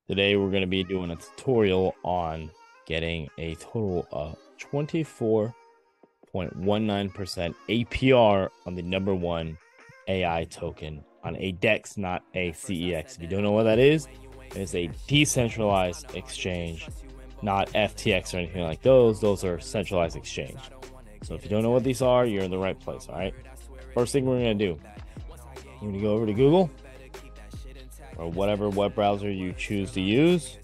Today we're going to be doing a tutorial on getting a total of 24.19% APR on the number one AI token on a DEX, not a CEX. If you don't know what that is, it's a decentralized exchange, not FTX or anything like those. Those are centralized exchange. So if you don't know what these are, you're in the right place, all right? First thing we're going to do, we're going to go over to Google or whatever web browser you choose to use.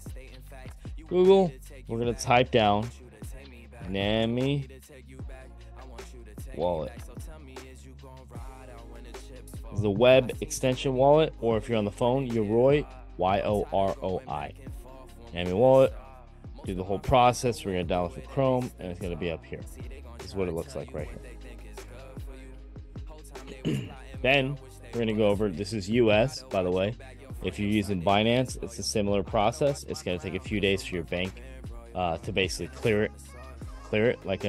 Google, we're going to type down NAMI wallet. This is a web extension wallet, or if you're on the phone, Yoroi, Yoroi. NAMI wallet. Do the whole process. We're going to download from Chrome, and it's going to be up here. This is what it looks like right here. Then we're going to go over, this is US, by the way. If you're using Binance, it's a similar process. It's going to take a few days for your bank to basically clear it. Like,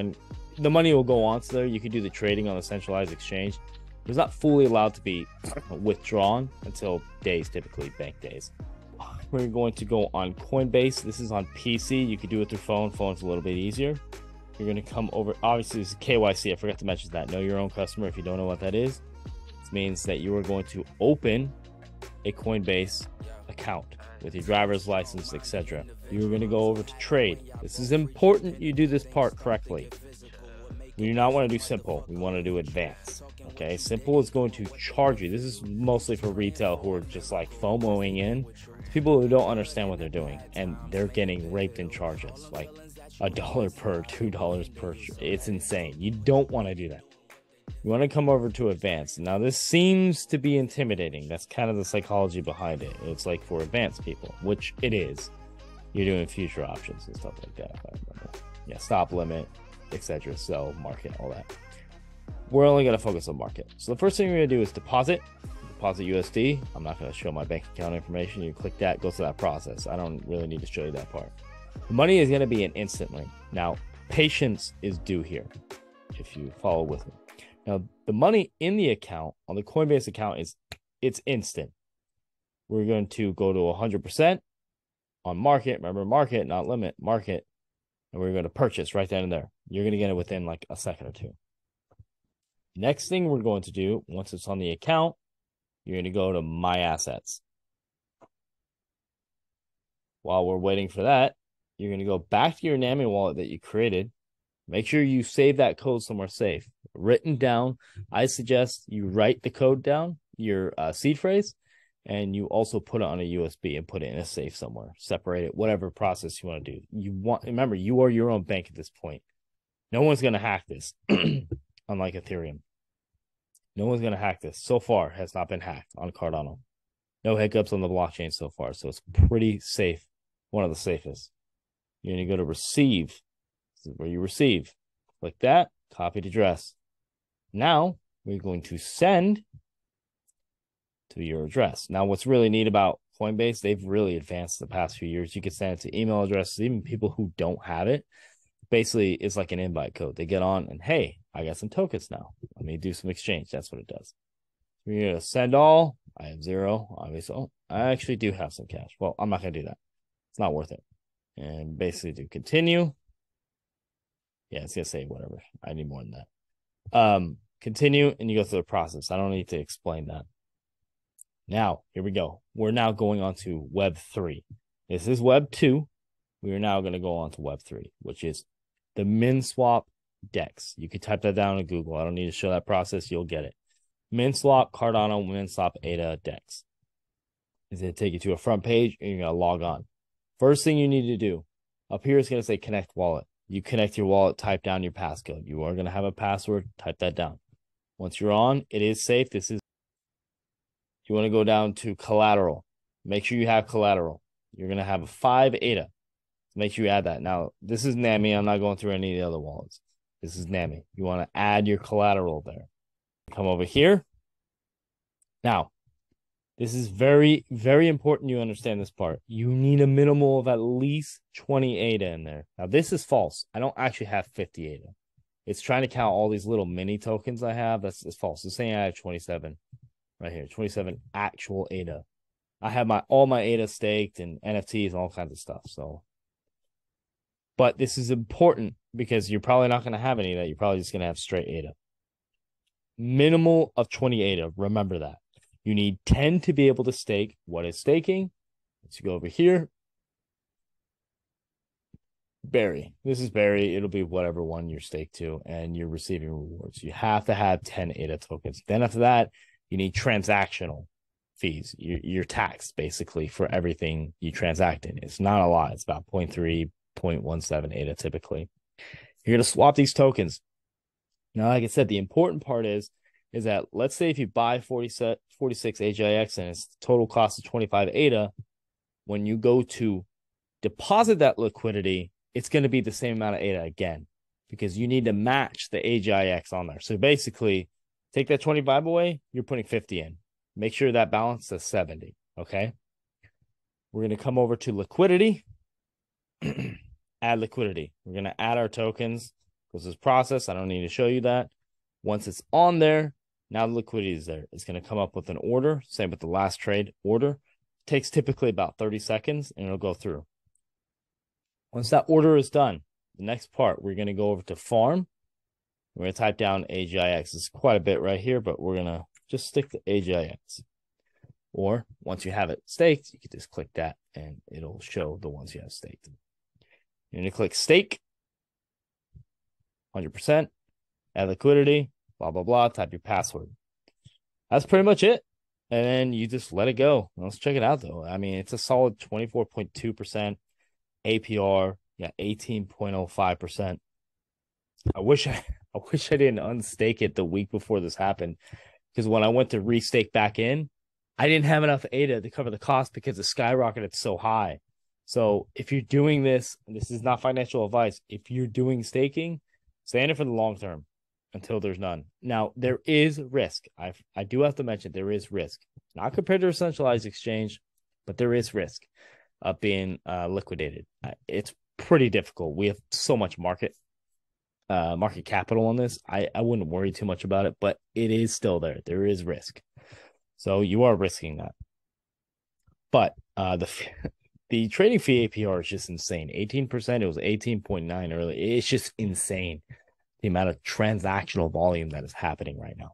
the money will go on to there. You can do the trading on the centralized exchange. It's not fully allowed to be withdrawn until days, typically bank days. We're going to go on Coinbase. This is on PC. You can do it through phone. Phone's a little bit easier. You're going to come over. Obviously, this is KYC. I forgot to mention that. Know your own customer. If you don't know what that is, this means that you are going to open a Coinbase account with your driver's license, etc. You're going to go over to trade. This is important you do this part correctly. We do not want to do simple. We want to do advanced. Okay, simple is going to charge you. This is mostly for retail who are just like FOMOing in. People who don't understand what they're doing, and they're getting raped in charges, like $1 per, $2 per. It's insane. You don't want to do that. You want to come over to advanced. Now, this seems to be intimidating. That's kind of the psychology behind it. It's like for advanced people, which it is. You're doing future options and stuff like that, if I remember. Yeah, stop limit, etc. Sell, market, all that. We're only going to focus on market. So the first thing we're going to do is deposit USD. I'm not going to show my bank account information. You click that, goes to that process. I don't really need to show you that part. The money is going to be an instant link. Now, patience is due here if you follow with me. Now, the money in the account, on the Coinbase account, it's instant. We're going to go to 100% on market. Remember, market, not limit, market. And we're going to purchase right then and there. You're going to get it within like a second or two. Next thing we're going to do, once it's on the account, you're going to go to My Assets. While we're waiting for that, you're going to go back to your NAMI wallet that you created. Make sure you save that code somewhere safe. Written down. I suggest you write the code down, your seed phrase, and you also put it on a USB and put it in a safe somewhere. Separate it, whatever process you want to do. Remember, you are your own bank at this point. No one's going to hack this, unlike Ethereum. No one's going to hack this. So far, has not been hacked on Cardano. No hiccups on the blockchain so far, so it's pretty safe. One of the safest. You're going to go to receive. This is where you receive. Click that, copy the address. Now, we're going to send to your address. Now, what's really neat about Coinbase, they've really advanced the past few years. You can send it to email addresses, even people who don't have it. Basically, it's like an invite code. They get on and, hey, I got some tokens now. Let me do some exchange. That's what it does. We're going to send all. I have 0, obviously. Oh, I actually do have some cash. Well, I'm not going to do that. It's not worth it. And basically do continue. Yeah, it's going to say whatever. I need more than that. Continue, and you go through the process. I don't need to explain that. Now, here we go. We're now going on to Web 3. This is Web 2. We are now going to go on to Web 3, which is the MinSwap DEX. You can type that down in Google. I don't need to show that process. You'll get it. MinSwap, Cardano, MinSwap, ADA, DEX. It's going to take you to a front page, and you're going to log on. First thing you need to do, up here is going to say Connect Wallet. You connect your wallet, type down your passcode. You are going to have a password, type that down. Once you're on, it is safe. You want to go down to collateral. Make sure you have collateral. You're going to have a 5 ADA. Make sure you add that. Now, this is NAMI. I'm not going through any of the other wallets. This is NAMI. You want to add your collateral there. Come over here. Now, this is very, very important you understand this part. You need a minimal of at least 20 ADA in there. Now, this is false. I don't actually have 50 ADA. It's trying to count all these little mini tokens I have. That's false. It's saying I have 27 right here. 27 actual ADA. I have all my ADA staked and NFTs and all kinds of stuff. So, but this is important because you're probably not going to have any of that. You're probably just going to have straight ADA. Minimal of 20 ADA. Remember that. You need 10 to be able to stake. What is staking? Let's go over here. Berry. This is Berry. It'll be whatever one you're staked to, and you're receiving rewards. You have to have 10 ADA tokens. Then after that, you need transactional fees. You're taxed basically for everything you transact in. It's not a lot. It's about 0.3, 0.17 ADA typically. You're going to swap these tokens. Now, like I said, the important part is that let's say if you buy 46 AGIX and its total cost is 25 ADA, when you go to deposit that liquidity, it's going to be the same amount of ADA again, because you need to match the AGIX on there. So basically, take that 25 away, you're putting 50 in. Make sure that balance is 70, okay? We're going to come over to liquidity, add liquidity. We're going to add our tokens. This is process. I don't need to show you that. Once it's on there, now the liquidity is there. It's going to come up with an order. Same with the last trade order. It takes typically about 30 seconds, and it'll go through. Once that order is done, the next part, we're going to go over to farm. We're going to type down AGIX. It's quite a bit right here, but we're going to just stick to AGIX. Or once you have it staked, you can just click that, and it'll show the ones you have staked. You're going to click stake, 100%, add liquidity, blah, blah, blah, type your password. That's pretty much it. And then you just let it go. Let's check it out, though. I mean, it's a solid 24.2%. APR, yeah, 18.05%. I wish I didn't unstake it the week before this happened, because when I went to restake back in, I didn't have enough ADA to cover the cost because it skyrocketed so high. So if you're doing this, and this is not financial advice, if you're doing staking, stay in it for the long term until there's none. Now, there is risk. I do have to mention there is risk. Not compared to a centralized exchange, but there is risk of being liquidated. It's pretty difficult. We have so much market capital on this. I wouldn't worry too much about it, but it is still there. There is risk. So you are risking that. But the trading fee APR is just insane. 18%. It was 18.9 earlier. It's just insane, the amount of transactional volume that is happening right now.